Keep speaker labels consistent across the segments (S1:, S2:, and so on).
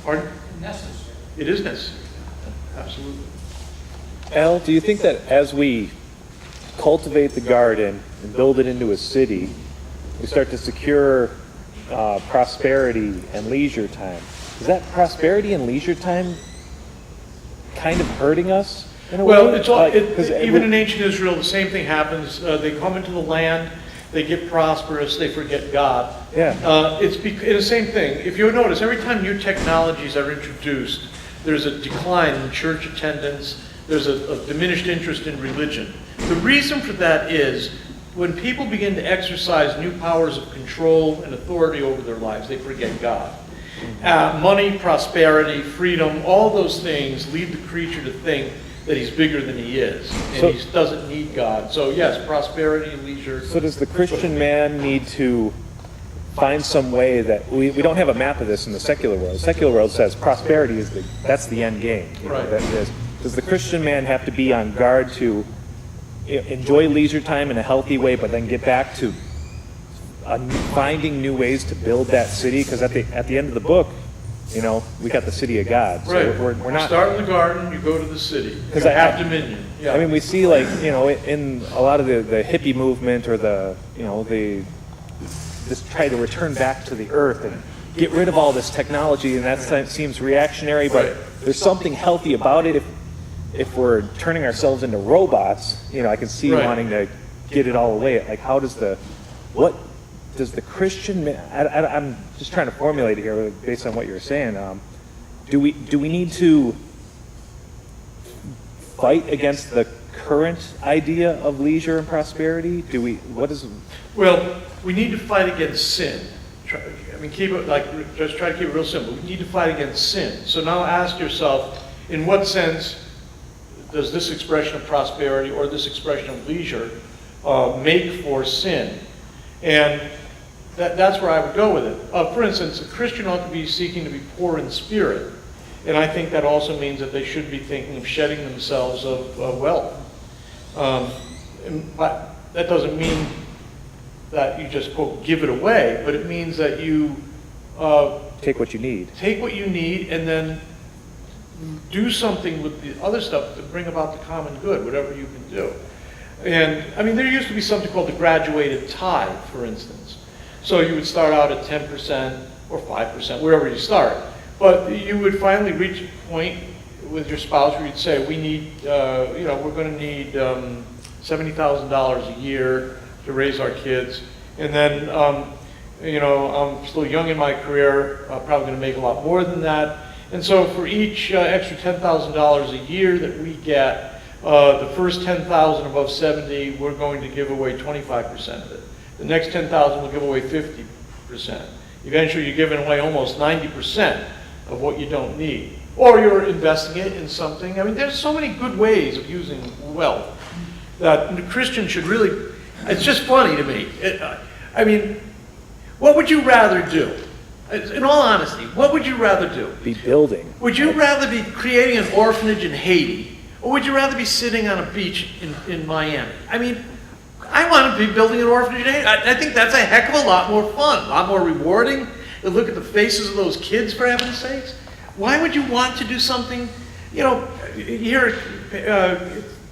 S1: Pardon?
S2: Necessary.
S1: It is necessary. Absolutely.
S3: Al, do you think that as we cultivate the garden and build it into a city, we start to secure prosperity and leisure time? Is that prosperity and leisure time kind of hurting us in a
S1: Well,
S3: way?
S1: it's all, even
S3: it,
S1: in ancient Israel, the same thing happens. They come into the land, they get prosperous, they forget God.
S3: Yeah.
S1: It's the same thing. If you notice, every time new technologies are introduced, there's a decline in church attendance, there's a diminished interest in religion. The reason for that is when people begin to exercise new powers of control and authority over their lives, they forget God. Money, prosperity, freedom, all those things lead the creature to think that he's bigger than he is, and he doesn't need God. So yes, prosperity and leisure.
S3: So does the Christian man need to find some way that we don't have a map of this in the secular world? The secular world says prosperity is that's the end game.
S1: Right.
S3: That is. Does the Christian man have to be on guard to enjoy leisure time in a healthy way, but then get back to finding new ways to build that city? Because at the end of the book, we got the city of God. So
S1: Right.
S3: we're not.
S1: Start in the garden, you go to the city.
S3: Because
S1: You have dominion. Yeah.
S3: I mean, we see in a lot of the hippie movement or they just try to return back to the earth and get rid of all this technology, and that seems reactionary. But
S1: Right.
S3: there's something healthy about it. If we're turning ourselves into robots, I can see
S1: Right.
S3: wanting to get it all away. Like, what does the Christian man? I'm just trying to formulate it here based on what you're saying. Do we need to fight against the current idea of leisure and prosperity?
S1: Well, we need to fight against sin. Just try to keep it real simple. We need to fight against sin. So now ask yourself, in what sense does this expression of prosperity or this expression of leisure make for sin? And that's where I would go with it. For instance, a Christian ought to be seeking to be poor in spirit. And I think that also means that they should be thinking of shedding themselves of wealth. But that doesn't mean that you just, quote, give it away, but it means that you
S3: Take what you need.
S1: take what you need and then do something with the other stuff to bring about the common good, whatever you can do. And, I mean, there used to be something called the graduated tithe, for instance. So you would start out at 10% or 5%, wherever you start. But you would finally reach a point with your spouse where you'd say, we need, we're going to need $70,000 a year to raise our kids. And then, I'm still young in my career, I'm probably going to make a lot more than that. And so for each extra $10,000 a year that we get, the first $10,000 above 70, we're going to give away 25% of it. The next $10,000 we'll give away 50%. Eventually you're giving away almost 90% of what you don't need. Or you're investing it in something. I mean, there's so many good ways of using wealth that the Christian should really, it's just funny to me. What would you rather do? In all honesty, what would you rather do?
S3: Be building.
S1: Would you rather be creating an orphanage in Haiti, or would you rather be sitting on a beach in Miami? I mean, I want to be building an orphanage in Haiti. I think that's a heck of a lot more fun, a lot more rewarding. You look at the faces of those kids, for heaven's sakes. Why would you want to do something, you hear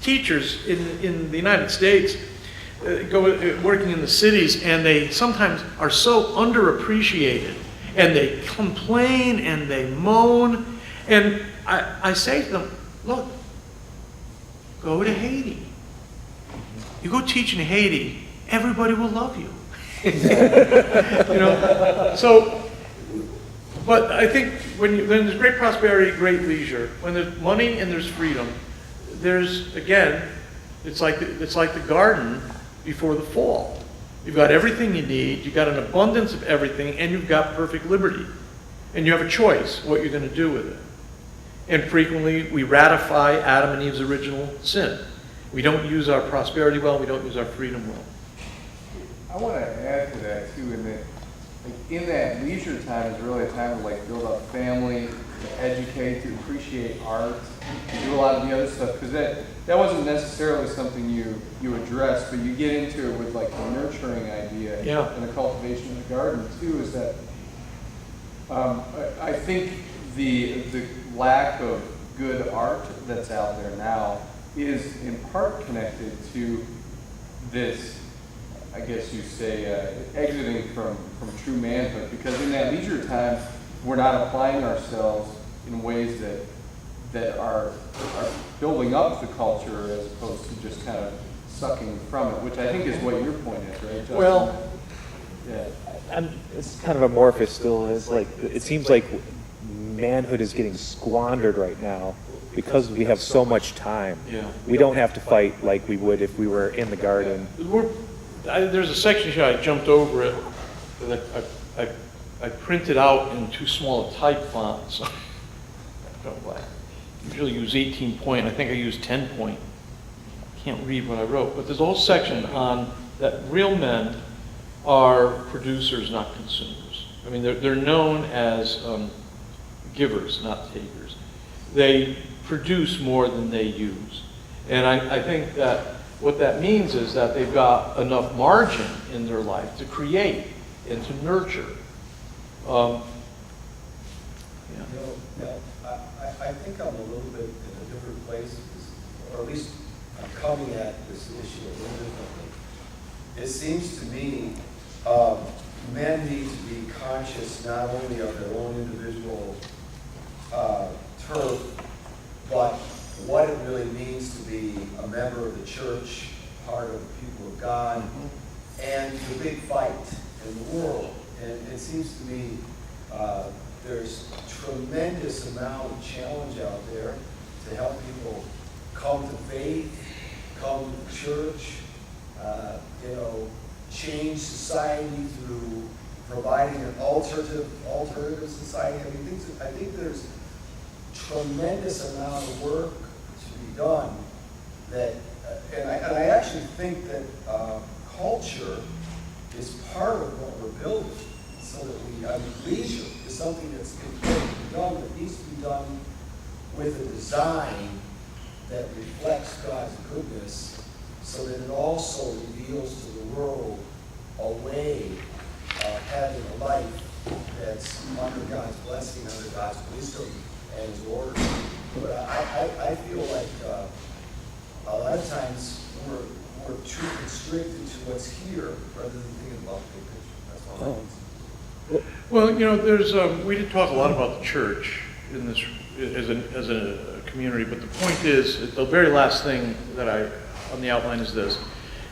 S1: teachers in the United States working in the cities, and they sometimes are so underappreciated. And they complain and they moan. And I say to them, look, go to Haiti. You go teach in Haiti, everybody will love you. But I think when there's great prosperity, great leisure, when there's money and there's freedom, it's like the garden before the fall. You've got everything you need, you've got an abundance of everything, and you've got perfect liberty. And you have a choice what you're going to do with it. And frequently, we ratify Adam and Eve's original sin. We don't use our prosperity well, we don't use our freedom well.
S4: I want to add to that, too, in that leisure time is really a time to build up family, to educate, to appreciate art, to do a lot of the other stuff, because that wasn't necessarily something you addressed, but you get into it with the nurturing idea
S1: Yeah.
S4: and the cultivation of the garden too. Is that I think the lack of good art that's out there now is in part connected to this, I guess you say, exiting from true manhood, because in that leisure time, we're not applying ourselves in ways that are building up the culture as opposed to just kind of sucking from it, which I think is what your point is, right, Justin?
S1: Well,
S4: yeah.
S3: It's kind of amorphous still. It's like, it seems like manhood is getting squandered right now because we have so much time.
S1: Yeah.
S3: We don't have to fight like we would if we were in the garden.
S1: There's a section here, I jumped over it, that I printed out in too small a type font, so I usually use 18 point, I think I used 10 point. Can't read what I wrote, but there's a whole section on that real men are producers, not consumers. I mean, they're known as givers, not takers. They produce more than they use. And I think that what that means is that they've got enough margin in their life to create and to nurture.
S2: You know, I think I'm a little bit in a different place, or at least I'm coming at this issue a little differently. It seems to me men need to be conscious not only of their own individual turf, but what it really means to be a member of the church, part of the people of God, and the big fight in the world. And it seems to me there's tremendous amount of challenge out there to help people come to faith, come to church, change society through providing an alternative society. I mean, I think there's tremendous amount of work to be done that, and I actually think that culture is part of what we're building, so that leisure is something that's important to be done, that needs to be done with a design that reflects God's goodness, so that it also reveals to the world a way of having a life that's under God's blessing, under God's wisdom and His order. But I feel like a lot of times we're too constricted to what's here rather than thinking about the big picture. That's all.
S1: Well, there's we did talk a lot about the church in this as a community, but the point is, the very last thing that on the outline is this.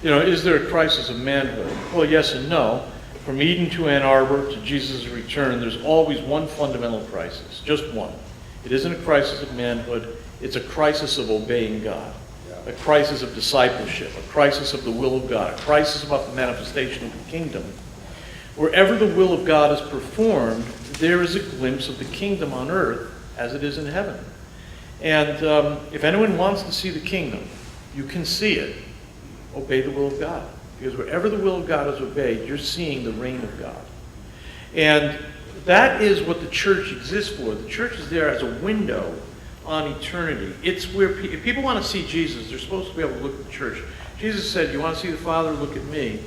S1: Is there a crisis of manhood? Well, yes and no. From Eden to Ann Arbor to Jesus' return, there's always one fundamental crisis, just one. It isn't a crisis of manhood, it's a crisis of obeying God, a crisis of discipleship, a crisis of the will of God, a crisis about the manifestation of the kingdom. Wherever the will of God is performed, there is a glimpse of the kingdom on earth as it is in heaven. And if anyone wants to see the kingdom, you can see it. Obey the will of God. Because wherever the will of God is obeyed, you're seeing the reign of God. And that is what the church exists for. The church is there as a window on eternity. It's where if people want to see Jesus, they're supposed to be able to look at the church. Jesus said, you want to see the Father, look at me.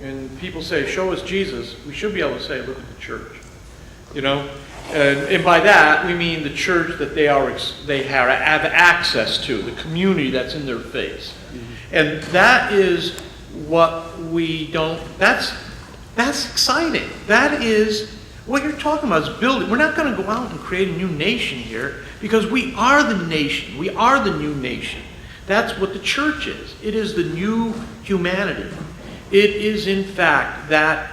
S1: And people say, show us Jesus. We should be able to say, look at the church. And by that, we mean the church that they have access to, the community that's in their face. And that is what we don't, that's exciting. That is, what you're talking about is building. We're not going to go out and create a new nation here, because we are the nation. We are the new nation. That's what the church is. It is the new humanity. It is, in fact, that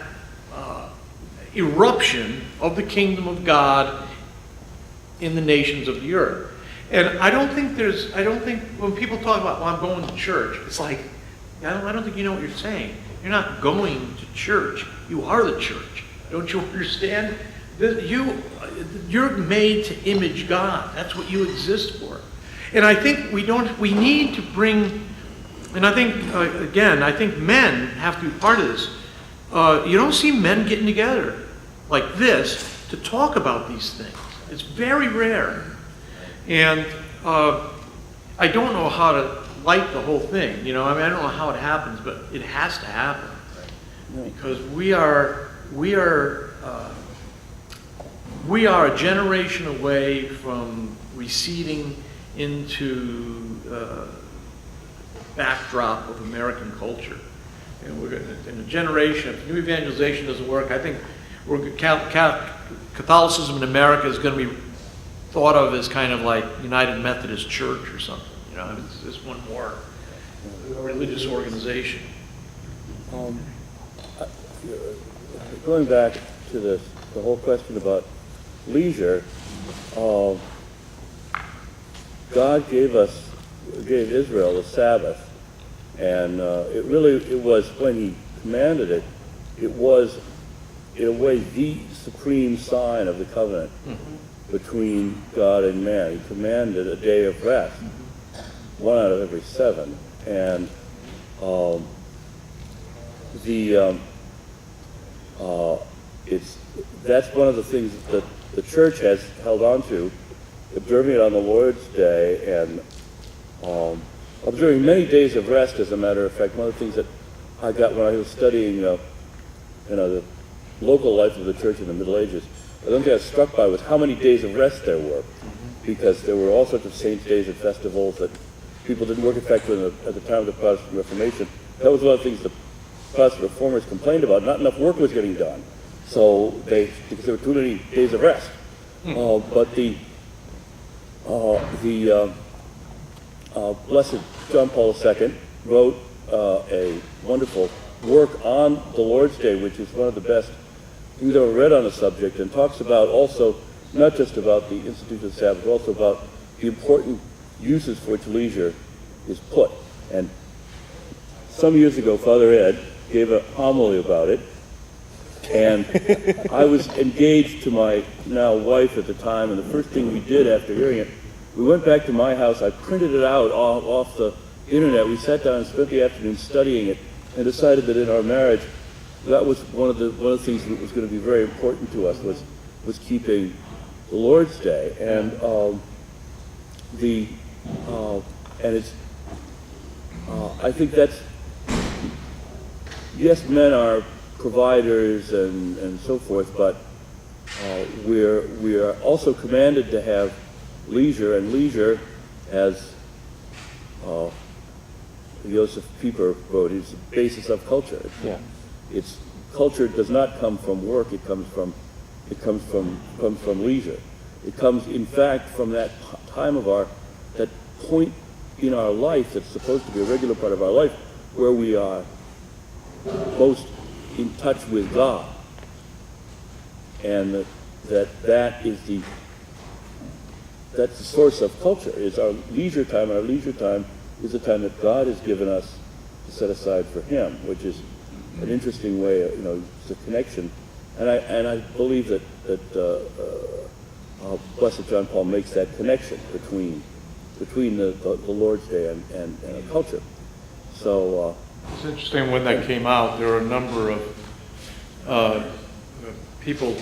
S1: eruption of the kingdom of God in the nations of the earth. And I don't think when people talk about, well, I'm going to church, it's like, I don't think you know what you're saying. You're not going to church. You are the church. Don't you understand? You're made to image God. That's what you exist for. And I think we need to bring, and I think, again, I think men have to be part of this. You don't see men getting together like this to talk about these things. It's very rare. And I don't know how to light the whole thing. I don't know how it happens, but it has to happen. we are a generation away from receding into backdrop of American culture. And we're in a generation, if new evangelization doesn't work, I think Catholicism in America is going to be thought of as kind of like United Methodist Church or something. You know, it's just one more religious organization.
S5: Going back to the whole question about leisure, God gave Israel the Sabbath, and it was, when he commanded it, it was in a way the supreme sign of the covenant between God and man. He commanded a day of rest, one out of every 7, and that's one of the things that the church has held on to, observing it on the Lord's Day, and observing many days of rest. As a matter of fact, one of the things that I got when I was studying the local life of the church in the Middle Ages, the one thing I was struck by was how many days of rest there were, because there were all sorts of saints' days and festivals that people didn't work effectively at the time of the Protestant Reformation. That was one of the things the Protestant reformers complained about. Not enough work was getting done, because there were too many days of rest. But the Blessed John Paul II wrote a wonderful work on the Lord's Day, which is one of the best things I've ever read on the subject, and talks about also, not just about the institution of the Sabbath, but also about the important uses for which leisure is put. And some years ago, Father Ed gave a homily about it, and I was engaged to my now wife at the time, and the first thing we did after hearing it, we went back to my house. I printed it out off the internet. We sat down and spent the afternoon studying it, and decided that in our marriage, that was one of the things that was going to be very important to us, was keeping the Lord's Day, and I think that's, yes, men are providers and so forth, but we are also commanded to have leisure, and leisure, as Joseph Pieper wrote, is the basis of culture. It's culture does not come from work; it comes from leisure. It comes, in fact, from that time that point in our life that's supposed to be a regular part of our life, where we are most in touch with God, and that's the source of culture, is our leisure time, and our leisure time is the time that God has given us to set aside for Him, which is an interesting way, it's a connection, and I believe that Blessed John Paul makes that connection between the Lord's Day and a culture. So
S1: it's interesting, when that came out, there were a number of people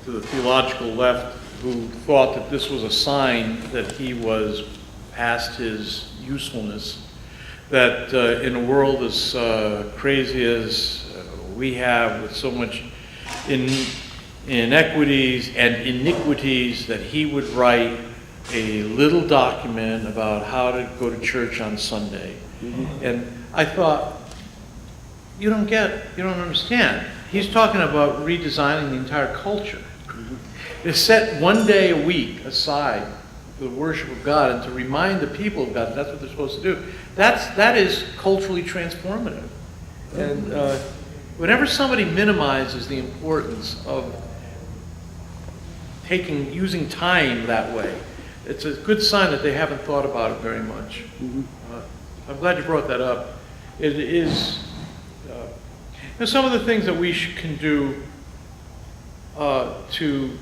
S1: to the theological left who thought that this was a sign that he was past his usefulness, that in a world as crazy as we have, with so much inequities and iniquities, that he would write a little document about how to go to church on Sunday. And I thought, you don't understand. He's talking about redesigning the entire culture. To set one day a week aside for the worship of God and to remind the people of God that's what they're supposed to do. That is culturally transformative. And whenever somebody minimizes the importance of using time that way, it's a good sign that they haven't thought about it very much. I'm glad you brought that up. It is some of the things that we can do to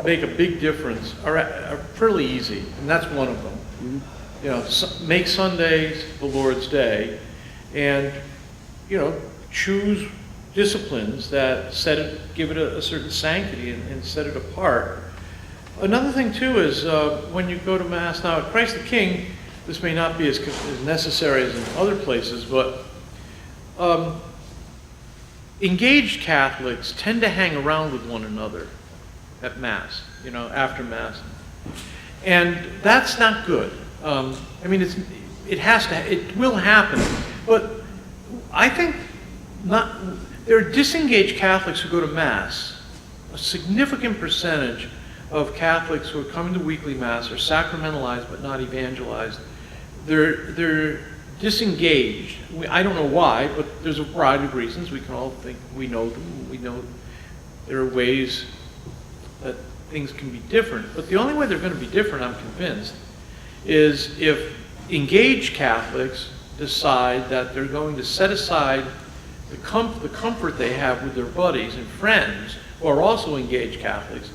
S1: make a big difference are fairly easy, and that's one of them. Make Sundays the Lord's Day, and choose disciplines that give it a certain sanctity and set it apart. Another thing too is when you go to Mass now at Christ the King, this may not be as necessary as in other places, but engaged Catholics tend to hang around with one another at Mass, after Mass. And that's not good. I mean, it will happen, but I think there are disengaged Catholics who go to Mass. A significant percentage of Catholics who are coming to weekly Mass are sacramentalized but not evangelized. They're disengaged. I don't know why, but there's a variety of reasons. We can all think we know them. We know there are ways that things can be different. But the only way they're going to be different, I'm convinced, is if engaged Catholics decide that they're going to set aside the comfort they have with their buddies and friends who are also engaged Catholics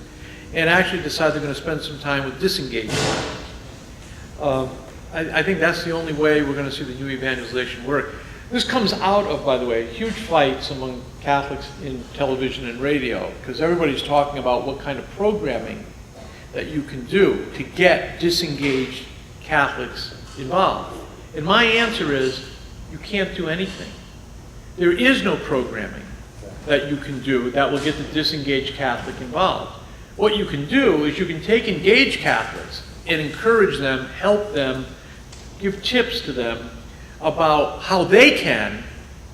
S1: and actually decide they're going to spend some time with disengaged Catholics. I think that's the only way we're going to see the new evangelization work. This comes out of, by the way, huge fights among Catholics in television and radio, because everybody's talking about what kind of programming that you can do to get disengaged Catholics involved. And my answer is, you can't do anything. There is no programming that you can do that will get the disengaged Catholic involved. What you can do is you can take engaged Catholics and encourage them, help them, give tips to them about how they can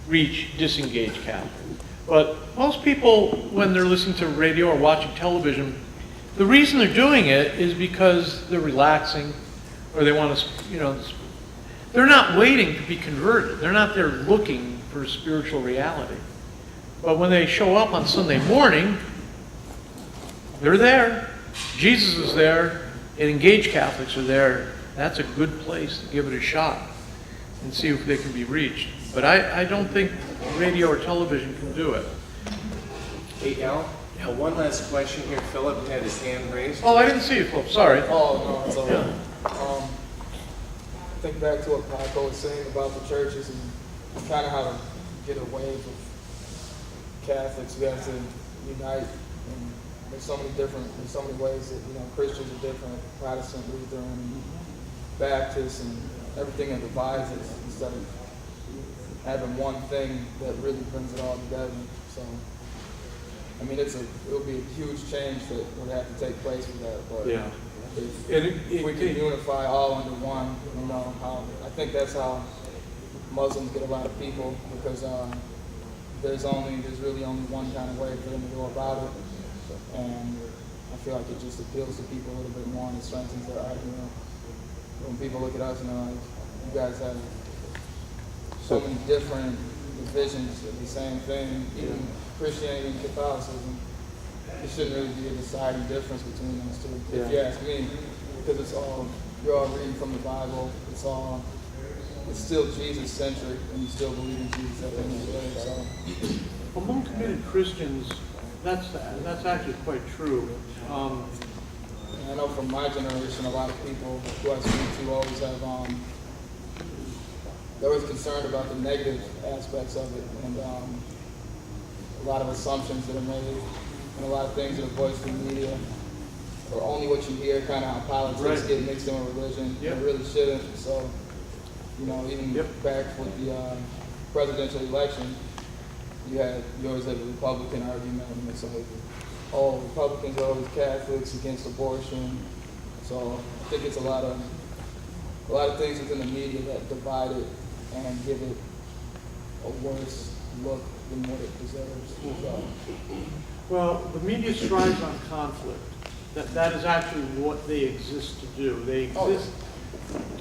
S1: reach disengaged Catholics. But most people, when they're listening to radio or watching television, the reason they're doing it is because they're relaxing, or they want to, they're not waiting to be converted. They're not there looking for spiritual reality. But when they show up on Sunday morning, they're there. Jesus is there, and engaged Catholics are there. That's a good place to give it a shot and see if they can be reached. But I don't think radio or television can do it.
S6: Hey, Al, one last question here. Philip had his hand raised.
S1: Oh, I didn't see you, Flip. Sorry.
S7: Oh, no, it's all right. Think back to what Paco was saying about the churches and kind of how to get away from Catholics. We have to unite, and there's so many ways that, Christians are different, Protestant, Lutheran, Baptist, and everything that divides us instead of having one thing that really brings it all together. So, I mean, it would be a huge change that would have to take place with that. But
S1: Yeah.
S7: if we can unify all under one, I think that's how Muslims get a lot of people, because there's really only one kind of way for them to go about it, and I feel like it just appeals to people a little bit more and it strengthens their argument. When people look at us and they're like, you guys have so many different divisions of the same thing, even Christianity and Catholicism, it shouldn't really be a deciding difference between those two, if you ask me, because you're all reading from the Bible, it's still Jesus-centric, and you still believe in Jesus at the end of the day, so.
S1: Among committed Christians, that's actually quite true.
S7: I know from my generation, a lot of people who I speak to always have, they're always concerned about the negative aspects of it, and a lot of assumptions that are made, and a lot of things that are voiced in the media, or only what you hear, kind of how politics get mixed in with religion. It really shouldn't. So, even back with the presidential election, you always had a Republican argument, and it's like, Republicans are always Catholics against abortion. So I think it's a lot of things within the media that divide it and give it a worse look than what it deserves. So.
S1: Well, the media strives on conflict. That is actually what they exist to do. They exist.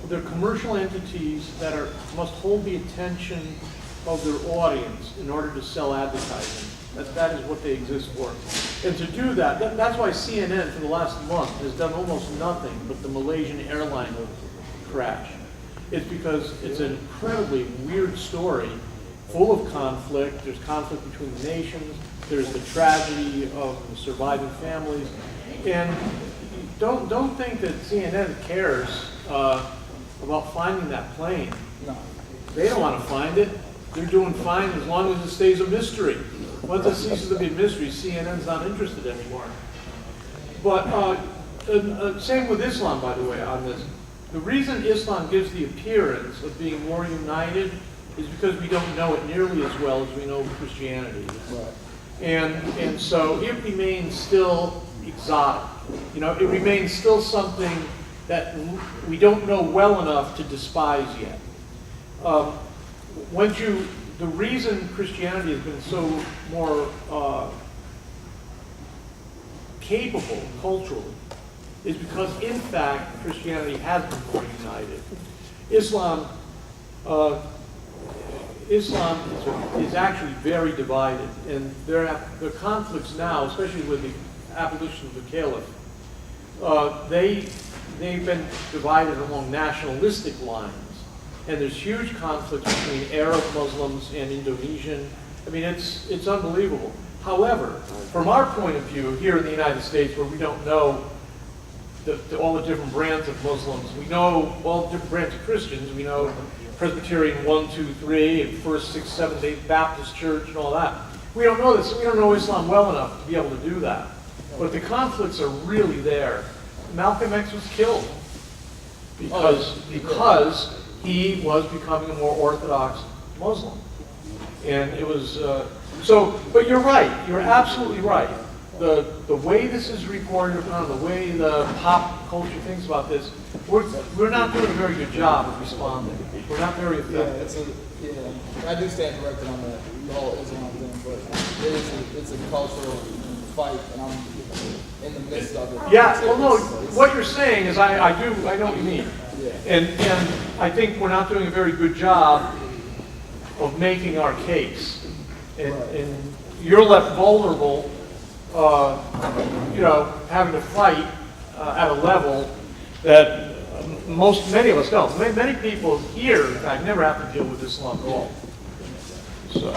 S1: They're commercial entities that must hold the attention of their audience in order to sell advertising. That is what they exist for. And to do that's why CNN for the last month has done almost nothing but the Malaysian airline crash. It's because it's an incredibly weird story, full of conflict. There's conflict between the nations. There's the tragedy of the surviving families. And don't think that CNN cares about finding that plane.
S7: No.
S1: They don't want to find it. They're doing fine as long as it stays a mystery. Once it ceases to be a mystery, CNN's not interested anymore. But same with Islam, by the way, on this. The reason Islam gives the appearance of being more united is because we don't know it nearly as well as we know Christianity.
S7: Right.
S1: And so it remains still exotic. You know, it remains still something that we don't know well enough to despise yet. The reason Christianity has been so more capable culturally is because, in fact, Christianity has been more united. Islam is actually very divided, and there are conflicts now, especially with the abolition of the caliph. They've been divided along nationalistic lines, and there's huge conflicts between Arab Muslims and Indonesian. I mean, it's unbelievable. However, from our point of view here in the United States, where we don't know all the different brands of Muslims, we know all the different brands of Christians. We know Presbyterian 1, 2, 3, and First, 6, 7, 8 Baptist Church, and all that. We don't know this. We don't know Islam well enough to be able to do that. But the conflicts are really there. Malcolm X was killed because he was becoming a more orthodox Muslim. And it was, but you're right, you're absolutely right. The way this is reported upon, the way the pop culture thinks about this, we're not doing a very good job of responding. We're not very effective.
S7: I do stand corrected on the whole Islam thing, but it's a cultural fight, and I'm in the midst of it.
S1: Yeah, well, no, what you're saying is I know what you mean.
S7: Yeah.
S1: And I think we're not doing a very good job of making our case. And you're left vulnerable, having to fight at a level that many of us don't. Many people here, in fact, never have to deal with Islam at all. So.